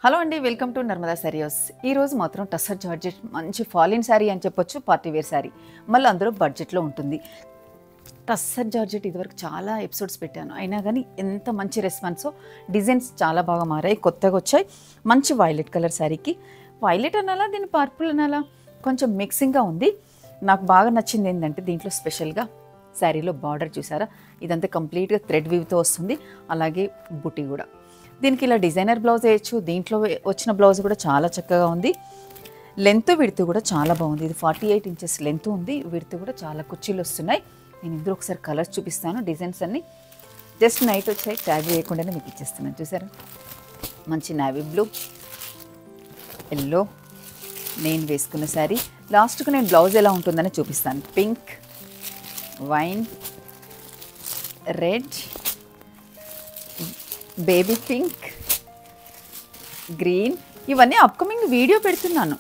Hello అండి, welcome to Narmada saris. ఈరోజు మాత్రం టస్సర్ జార్జెట్ మంచి ఫాలిన్ శారీ అని చెప్పొచ్చు, పార్టీ వేర్ శారీ, మళ్ళీ అందరూ బడ్జెట్లో ఉంటుంది. టస్సర్ జార్జెట్ ఇదివరకు చాలా ఎపిసోడ్స్ పెట్టాను, అయినా కానీ ఎంత మంచి రెస్పాన్సో. డిజైన్స్ చాలా బాగా మారాయి, కొత్తగా వచ్చాయి. మంచి వైలెట్ కలర్ శారీకి, వైలెట్ అనాలా దీన్ని పర్పుల్ అనాలా, కొంచెం మిక్సింగ్గా ఉంది. నాకు బాగా నచ్చింది ఏంటంటే దీంట్లో స్పెషల్గా శారీలో బార్డర్ చూసారా, ఇదంతా కంప్లీట్గా థ్రెడ్ వీవ్తో వస్తుంది, అలాగే బుటీ కూడా. దీనికి ఇలా డిజైనర్ బ్లౌజ్ వేయచ్చు. దీంట్లో వచ్చిన బ్లౌజ్ కూడా చాలా చక్కగా ఉంది. లెంత్ విడ్త్ కూడా చాలా బాగుంది. ఇది 48 ఇంచెస్ లెంత్ ఉంది, విడ్త్ కూడా చాలా కుర్చీలు వస్తున్నాయి. నేను ఇందులో ఒకసారి కలర్స్ చూపిస్తాను. డిజైన్స్ అన్నీ జస్ట్ నైట్ వచ్చాయి, ట్యాగ్ చేయకుండానే మీకు ఇచ్చేస్తున్నాను. చూసారా, మంచి నావీ బ్లూ, ఎల్లో నేను వేసుకున్న శారీ. లాస్ట్కు నేను బ్లౌజ్ ఎలా ఉంటుందని చూపిస్తాను. Pink, wine, red, baby pink, green, ఇవన్నీ అప్కమింగ్ వీడియో పెడుతున్నాను.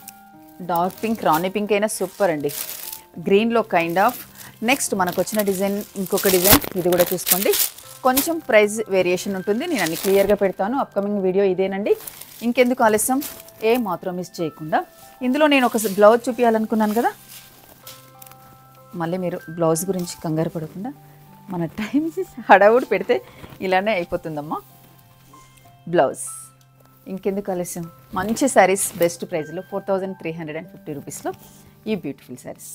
డార్క్ పింక్, రాణి పింక్ అయినా సూపర్ అండి. గ్రీన్లో కైండ్ ఆఫ్. నెక్స్ట్ మనకు వచ్చిన డిజైన్ ఇంకొక డిజైన్, ఇది కూడా చూసుకోండి. కొంచెం ప్రైస్ వేరియేషన్ ఉంటుంది, నేను అన్ని క్లియర్గా పెడతాను. అప్కమింగ్ వీడియో ఇదేనండి. ఇంకెందుకు ఆలస్యం, ఏ మాత్రం మిస్ చేయకుండా. ఇందులో నేను ఒక బ్లౌజ్ చూపించాలనుకున్నాను కదా, మళ్ళీ మీరు బ్లౌజ్ గురించి కంగారు పడకుండా, మన టైం హడావుడి పెడితే ఇలానే అయిపోతుందమ్మా. బ్లౌజ్ ఇంకెందుకు ఆలస్యం, మంచి శారీస్ బెస్ట్ ప్రైస్లో 4350 రూపీస్లో ఈ బ్యూటిఫుల్ శారీస్.